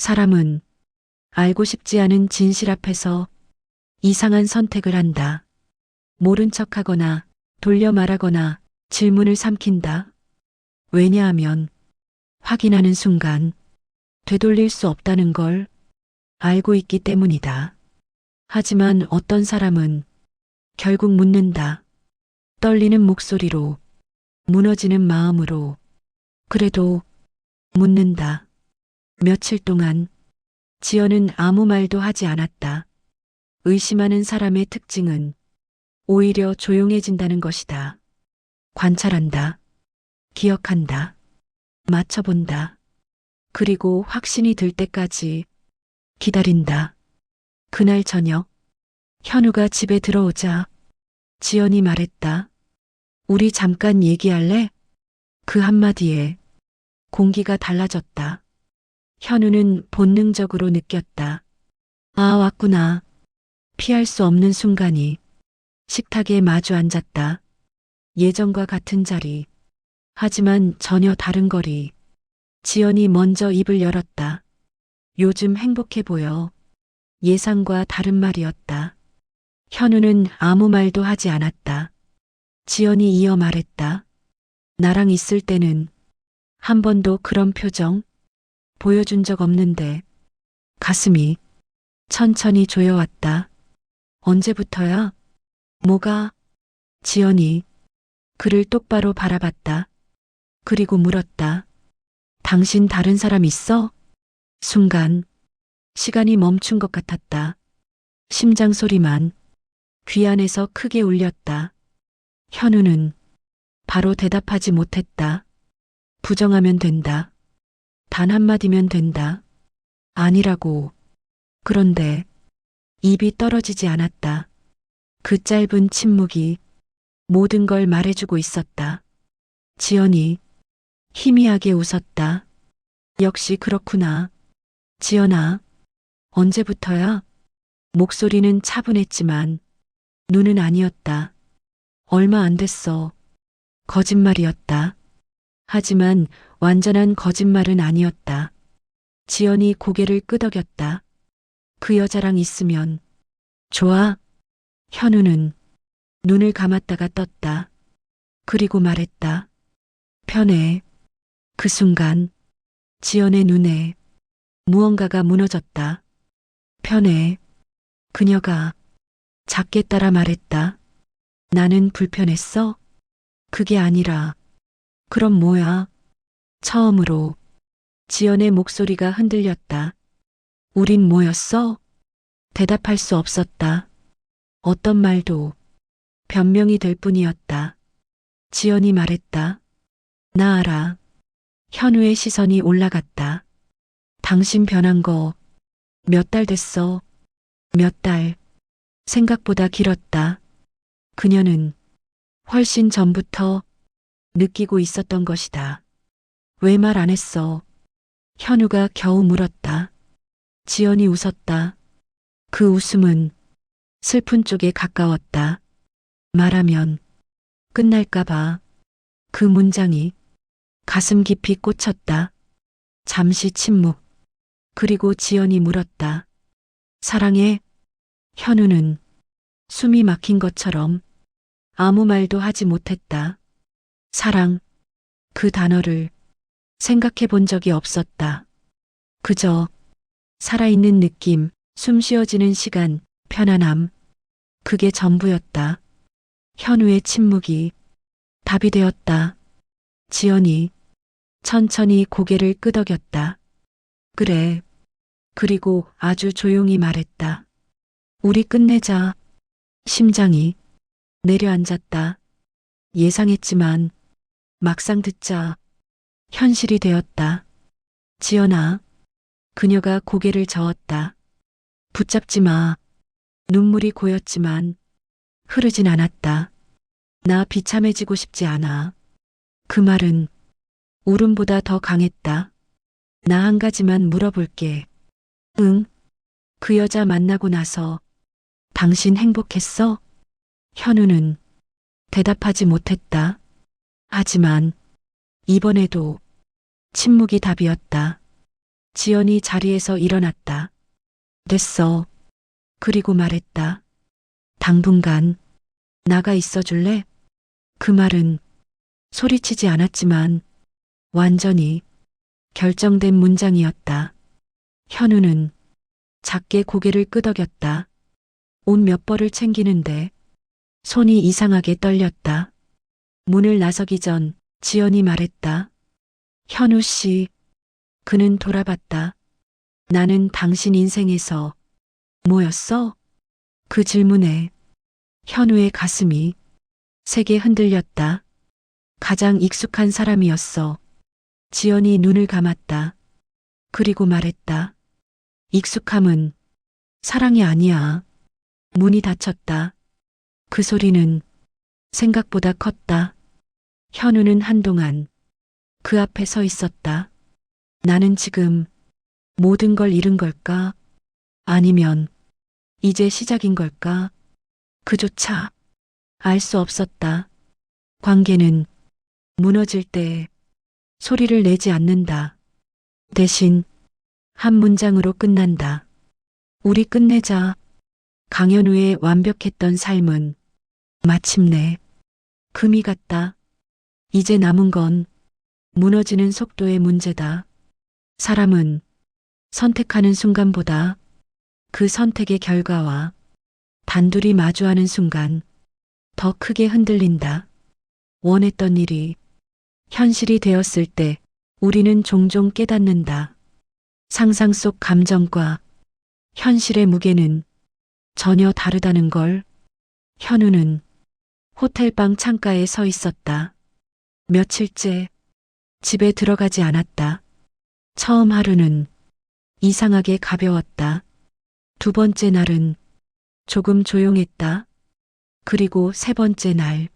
사람은 알고 싶지 않은 진실 앞에서 이상한 선택을 한다. 모른 척하거나 돌려 말하거나 질문을 삼킨다. 왜냐하면 확인하는 순간 되돌릴 수 없다는 걸 알고 있기 때문이다. 하지만 어떤 사람은 결국 묻는다. 떨리는 목소리로, 무너지는 마음으로, 그래도 묻는다. 며칠 동안 지연은 아무 말도 하지 않았다. 의심하는 사람의 특징은 오히려 조용해진다는 것이다. 관찰한다. 기억한다. 맞춰본다. 그리고 확신이 들 때까지 기다린다. 그날 저녁, 현우가 집에 들어오자 지연이 말했다. 우리 잠깐 얘기할래? 그 한마디에 공기가 달라졌다. 현우는 본능적으로 느꼈다. 아, 왔구나. 피할 수 없는 순간이 식탁에 마주 앉았다. 예전과 같은 자리. 하지만 전혀 다른 거리. 지연이 먼저 입을 열었다. 요즘 행복해 보여. 예상과 다른 말이었다. 현우는 아무 말도 하지 않았다. 지연이 이어 말했다. 나랑 있을 때는 한 번도 그런 표정 보여준 적 없는데 가슴이 천천히 조여왔다. 언제부터야? 뭐가? 지연이 그를 똑바로 바라봤다. 그리고 물었다. 당신 다른 사람 있어? 순간 시간이 멈춘 것 같았다. 심장 소리만 귀 안에서 크게 울렸다. 현우는 바로 대답하지 못했다. 부정하면 된다. 단 한마디면 된다. 아니라고. 그런데 입이 떨어지지 않았다. 그 짧은 침묵이 모든 걸 말해주고 있었다. 지연이 희미하게 웃었다. 역시 그렇구나. 지연아, 언제부터야? 목소리는 차분했지만 눈은 아니었다. 얼마 안 됐어. 거짓말이었다. 하지만 완전한 거짓말은 아니었다. 지연이 고개를 끄덕였다. 그 여자랑 있으면 좋아? 현우는 눈을 감았다가 떴다. 그리고 말했다. 편해. 그 순간 지연의 눈에 무언가가 무너졌다. 편해. 그녀가 작게 따라 말했다. 나는 불편했어? 그게 아니라 그럼 뭐야? 처음으로 지연의 목소리가 흔들렸다. 우린 뭐였어? 대답할 수 없었다. 어떤 말도 변명이 될 뿐이었다. 지연이 말했다. 나 알아. 현우의 시선이 올라갔다. 당신 변한 거 몇 달 됐어. 몇 달. 생각보다 길었다. 그녀는 훨씬 전부터 느끼고 있었던 것이다. 왜 말 안 했어? 현우가 겨우 물었다. 지연이 웃었다. 그 웃음은 슬픈 쪽에 가까웠다. 말하면 끝날까봐. 그 문장이 가슴 깊이 꽂혔다. 잠시 침묵. 그리고 지연이 물었다. 사랑해? 현우는 숨이 막힌 것처럼 아무 말도 하지 못했다. 사랑, 그 단어를 생각해 본 적이 없었다. 그저 살아있는 느낌, 숨 쉬어지는 시간, 편안함. 그게 전부였다. 현우의 침묵이 답이 되었다. 지연이 천천히 고개를 끄덕였다. 그래. 그리고 아주 조용히 말했다. 우리 끝내자. 심장이 내려앉았다. 예상했지만 막상 듣자 현실이 되었다. 지연아. 그녀가 고개를 저었다. 붙잡지 마. 눈물이 고였지만 흐르진 않았다. 나 비참해지고 싶지 않아. 그 말은 울음보다 더 강했다. 나 한 가지만 물어볼게. 응? 그 여자 만나고 나서 당신 행복했어? 현우는 대답하지 못했다. 하지만 이번에도 침묵이 답이었다. 지연이 자리에서 일어났다. 됐어. 그리고 말했다. 당분간 나가 있어 줄래? 그 말은 소리치지 않았지만 완전히 결정된 문장이었다. 현우는 작게 고개를 끄덕였다. 옷 몇 벌을 챙기는데 손이 이상하게 떨렸다. 문을 나서기 전 지연이 말했다. 현우 씨. 그는 돌아봤다. 나는 당신 인생에서 뭐였어? 그 질문에 현우의 가슴이 세게 흔들렸다. 가장 익숙한 사람이었어. 지연이 눈을 감았다. 그리고 말했다. 익숙함은 사랑이 아니야. 문이 닫혔다. 그 소리는 생각보다 컸다. 현우는 한동안 그 앞에 서 있었다. 나는 지금 모든 걸 잃은 걸까? 아니면 이제 시작인 걸까? 그조차 알 수 없었다. 관계는 무너질 때 소리를 내지 않는다. 대신 한 문장으로 끝난다. 우리 끝내자. 강현우의 완벽했던 삶은 마침내 금이 갔다. 이제 남은 건 무너지는 속도의 문제다. 사람은 선택하는 순간보다 그 선택의 결과와 단둘이 마주하는 순간 더 크게 흔들린다. 원했던 일이 현실이 되었을 때 우리는 종종 깨닫는다. 상상 속 감정과 현실의 무게는 전혀 다르다는 걸. 현우는 호텔방 창가에 서 있었다. 며칠째 집에 들어가지 않았다. 처음 하루는 이상하게 가벼웠다. 두 번째 날은 조금 조용했다. 그리고 세 번째 날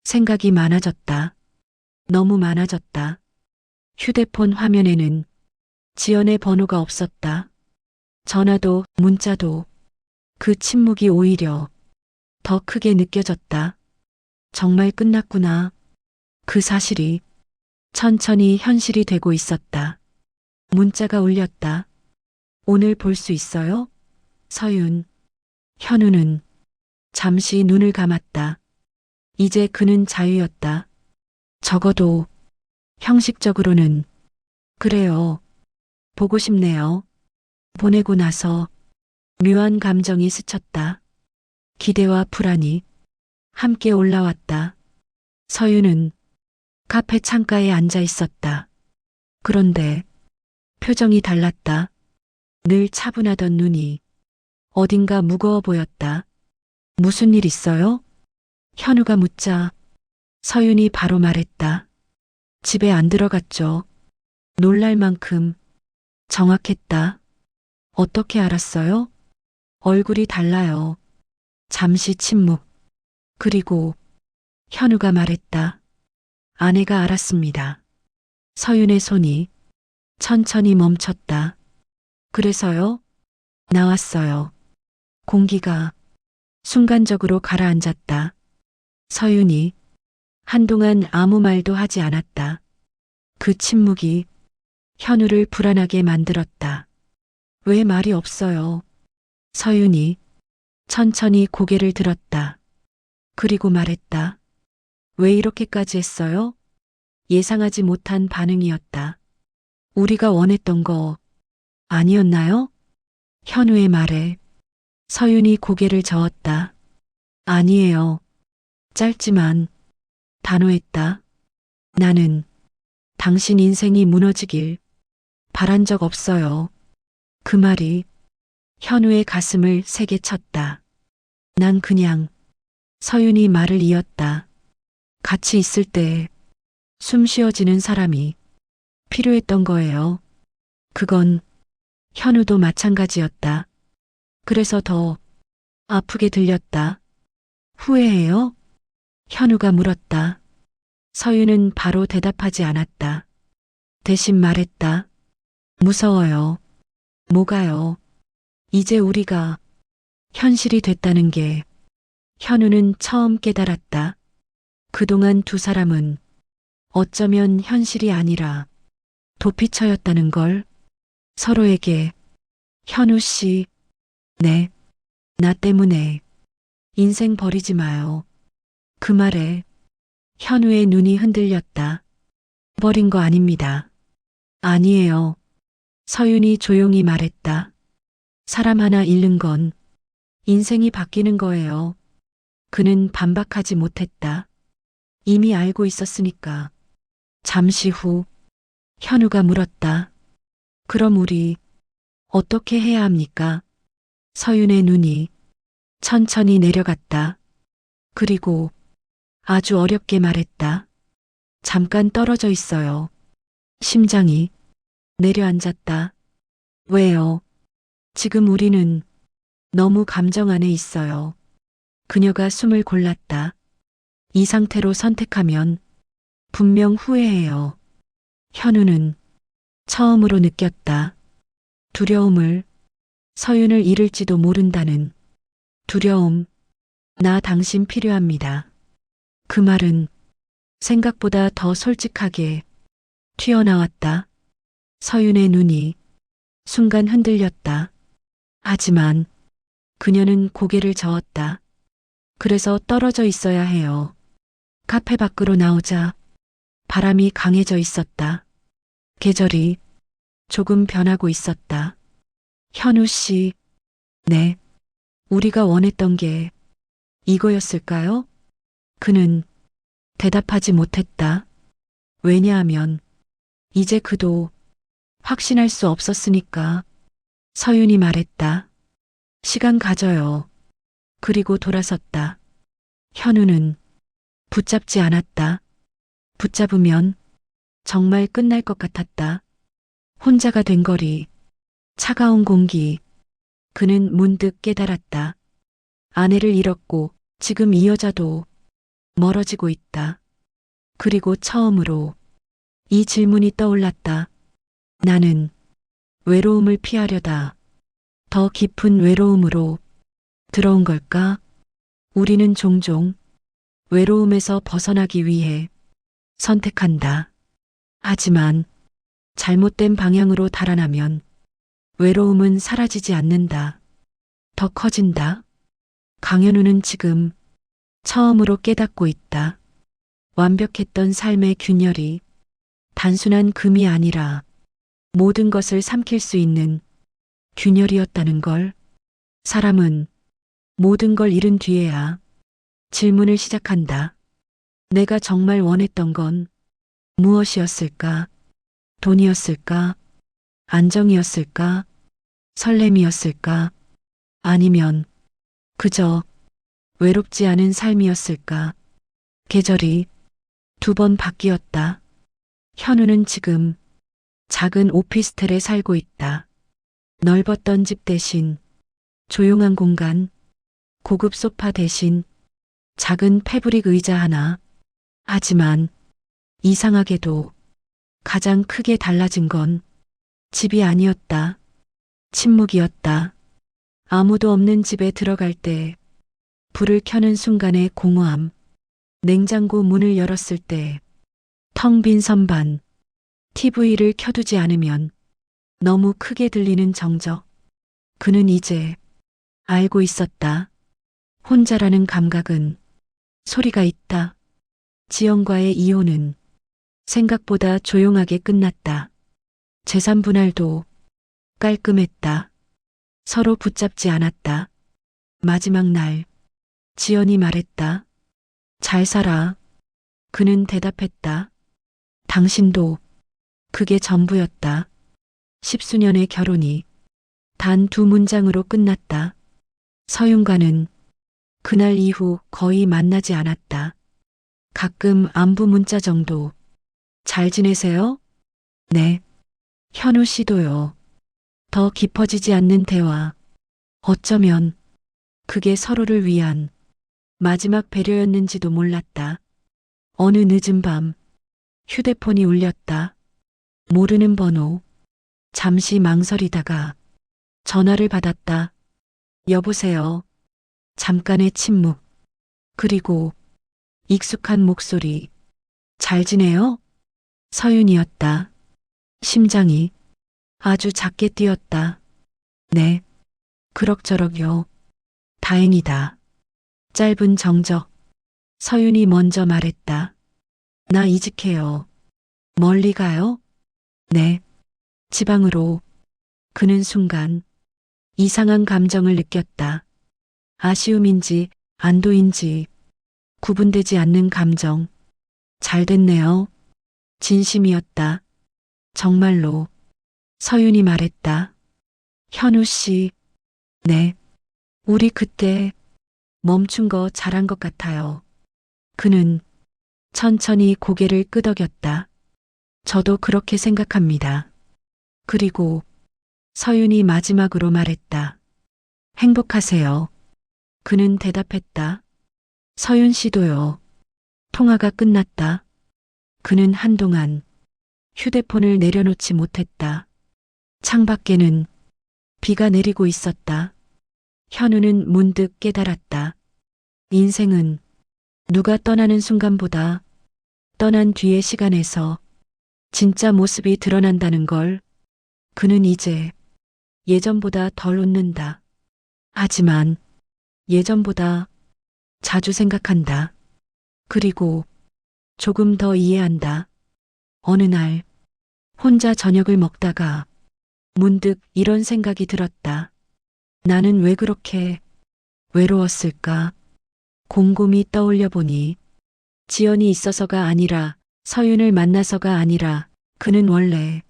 생각이 많아졌다. 너무 많아졌다. 휴대폰 화면에는 지연의 번호가 없었다. 전화도 문자도. 그 침묵이 오히려 더 크게 느껴졌다. 정말 끝났구나. 그 사실이 천천히 현실이 되고 있었다. 문자가 울렸다. 오늘 볼 수 있어요? 서윤. 현우는 잠시 눈을 감았다. 이제 그는 자유였다. 적어도 형식적으로는 그래요. 보고 싶네요. 보내고 나서 묘한 감정이 스쳤다. 기대와 불안이 함께 올라왔다. 서윤은 카페 창가에 앉아 있었다. 그런데 표정이 달랐다. 늘 차분하던 눈이 어딘가 무거워 보였다. 무슨 일 있어요? 현우가 묻자 서윤이 바로 말했다. 집에 안 들어갔죠. 놀랄 만큼 정확했다. 어떻게 알았어요? 얼굴이 달라요. 잠시 침묵. 그리고 현우가 말했다. 아내가 알았습니다. 서윤의 손이 천천히 멈췄다. 그래서요? 나왔어요. 공기가 순간적으로 가라앉았다. 서윤이 한동안 아무 말도 하지 않았다. 그 침묵이 현우를 불안하게 만들었다. 왜 말이 없어요? 서윤이 천천히 고개를 들었다. 그리고 말했다. 왜 이렇게까지 했어요? 예상하지 못한 반응이었다. 우리가 원했던 거 아니었나요? 현우의 말에 서윤이 고개를 저었다. 아니에요. 짧지만 단호했다. 나는 당신 인생이 무너지길 바란 적 없어요. 그 말이 현우의 가슴을 세게 쳤다. 난 그냥. 서윤이 말을 이었다. 같이 있을 때 숨 쉬어지는 사람이 필요했던 거예요. 그건 현우도 마찬가지였다. 그래서 더 아프게 들렸다. 후회해요? 현우가 물었다. 서윤은 바로 대답하지 않았다. 대신 말했다. 무서워요. 뭐가요? 이제 우리가 현실이 됐다는 게. 현우는 처음 깨달았다. 그동안 두 사람은 어쩌면 현실이 아니라 도피처였다는 걸. 서로에게 현우 씨, 네, 나 때문에 인생 버리지 마요. 그 말에 현우의 눈이 흔들렸다. 버린 거 아닙니다. 아니에요. 서윤이 조용히 말했다. 사람 하나 잃는 건 인생이 바뀌는 거예요. 그는 반박하지 못했다. 이미 알고 있었으니까. 잠시 후 현우가 물었다. 그럼 우리 어떻게 해야 합니까? 서윤의 눈이 천천히 내려갔다. 그리고 아주 어렵게 말했다. 잠깐 떨어져 있어요. 심장이 내려앉았다. 왜요? 지금 우리는 너무 감정 안에 있어요. 그녀가 숨을 골랐다. 이 상태로 선택하면 분명 후회해요. 현우는 처음으로 느꼈다. 두려움을, 서윤을 잃을지도 모른다는 두려움. 나 당신 필요합니다. 그 말은 생각보다 더 솔직하게 튀어나왔다. 서윤의 눈이 순간 흔들렸다. 하지만 그녀는 고개를 저었다. 그래서 떨어져 있어야 해요. 카페 밖으로 나오자 바람이 강해져 있었다. 계절이 조금 변하고 있었다. 현우 씨, 네, 우리가 원했던 게 이거였을까요? 그는 대답하지 못했다. 왜냐하면 이제 그도 확신할 수 없었으니까. 서윤이 말했다. 시간 가져요. 그리고 돌아섰다. 현우는 붙잡지 않았다. 붙잡으면 정말 끝날 것 같았다. 혼자가 된 거리, 차가운 공기. 그는 문득 깨달았다. 아내를 잃었고 지금 이 여자도 멀어지고 있다. 그리고 처음으로 이 질문이 떠올랐다. 나는 외로움을 피하려다 더 깊은 외로움으로 들어온 걸까? 우리는 종종 외로움에서 벗어나기 위해 선택한다. 하지만 잘못된 방향으로 달아나면 외로움은 사라지지 않는다. 더 커진다. 강현우는 지금 처음으로 깨닫고 있다. 완벽했던 삶의 균열이 단순한 금이 아니라 모든 것을 삼킬 수 있는 균열이었다는 걸. 사람은 모든 걸 잃은 뒤에야 질문을 시작한다. 내가 정말 원했던 건 무엇이었을까? 돈이었을까? 안정이었을까? 설렘이었을까? 아니면 그저 외롭지 않은 삶이었을까? 계절이 두 번 바뀌었다. 현우는 지금 작은 오피스텔에 살고 있다. 넓었던 집 대신 조용한 공간, 고급 소파 대신 작은 패브릭 의자 하나. 하지만 이상하게도 가장 크게 달라진 건 집이 아니었다. 침묵이었다. 아무도 없는 집에 들어갈 때 불을 켜는 순간의 공허함, 냉장고 문을 열었을 때 텅 빈 선반, TV를 켜두지 않으면 너무 크게 들리는 정적. 그는 이제 알고 있었다. 혼자라는 감각은 소리가 있다. 지영과의 이혼은 생각보다 조용하게 끝났다. 재산 분할도 깔끔했다. 서로 붙잡지 않았다. 마지막 날, 지연이 말했다. 잘 살아. 그는 대답했다. 당신도. 그게 전부였다. 10수년의 결혼이 단 두 문장으로 끝났다. 서윤과는 그날 이후 거의 만나지 않았다. 가끔 안부 문자 정도. 잘 지내세요? 네. 현우 씨도요. 더 깊어지지 않는 대화. 어쩌면 그게 서로를 위한 마지막 배려였는지도 몰랐다. 어느 늦은 밤 휴대폰이 울렸다. 모르는 번호. 잠시 망설이다가 전화를 받았다. 여보세요. 잠깐의 침묵. 그리고 익숙한 목소리. 잘 지내요? 서윤이었다. 심장이 아주 작게 뛰었다. 네. 그럭저럭요. 다행이다. 짧은 정적. 서윤이 먼저 말했다. 나 이직해요. 멀리 가요? 네. 지방으로. 그는 순간 이상한 감정을 느꼈다. 아쉬움인지 안도인지 구분되지 않는 감정. 잘 됐네요. 진심이었다. 정말로. 서윤이 말했다. 현우 씨. 네. 우리 그때 멈춘 거 잘한 것 같아요. 그는 천천히 고개를 끄덕였다. 저도 그렇게 생각합니다. 그리고 서윤이 마지막으로 말했다. 행복하세요. 그는 대답했다. 서윤 씨도요. 통화가 끝났다. 그는 한동안 휴대폰을 내려놓지 못했다. 창밖에는 비가 내리고 있었다. 현우는 문득 깨달았다. 인생은 누가 떠나는 순간보다 떠난 뒤의 시간에서 진짜 모습이 드러난다는 걸. 그는 이제 예전보다 덜 웃는다. 하지만 예전보다 자주 생각한다. 그리고 조금 더 이해한다. 어느 날 혼자 저녁을 먹다가 문득 이런 생각이 들었다. 나는 왜 그렇게 외로웠을까? 곰곰이 떠올려 보니 지연이 있어서가 아니라 서윤을 만나서가 아니라 그는 원래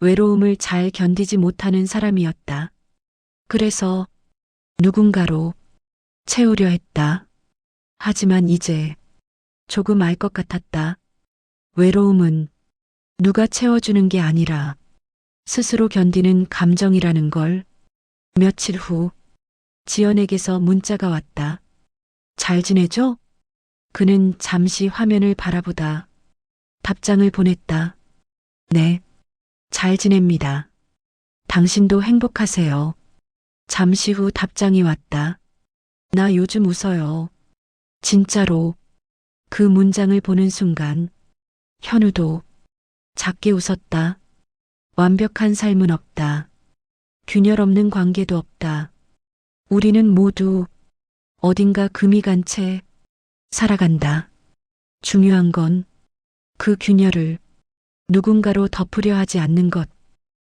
외로움을 잘 견디지 못하는 사람이었다. 그래서 누군가로 채우려 했다. 하지만 이제 조금 알 것 같았다. 외로움은 누가 채워주는 게 아니라 스스로 견디는 감정이라는 걸. 며칠 후 지연에게서 문자가 왔다. 잘 지내죠? 그는 잠시 화면을 바라보다 답장을 보냈다. 네, 잘 지냅니다. 당신도 행복하세요. 잠시 후 답장이 왔다. 나 요즘 웃어요. 진짜로. 그 문장을 보는 순간 현우도 작게 웃었다. 완벽한 삶은 없다. 균열 없는 관계도 없다. 우리는 모두 어딘가 금이 간 채 살아간다. 중요한 건 그 균열을 누군가로 덮으려 하지 않는 것,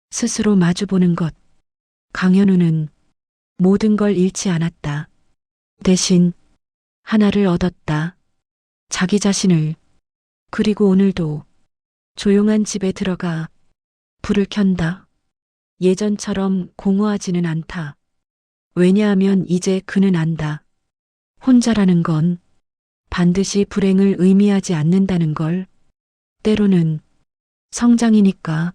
스스로 마주보는 것. 강현우는 모든 걸 잃지 않았다. 대신 하나를 얻었다. 자기 자신을. 그리고 오늘도 조용한 집에 들어가 불을 켠다. 예전처럼 공허하지는 않다. 왜냐하면 이제 그는 안다. 혼자라는 건 반드시 불행을 의미하지 않는다는 걸. 때로는 성장이니까.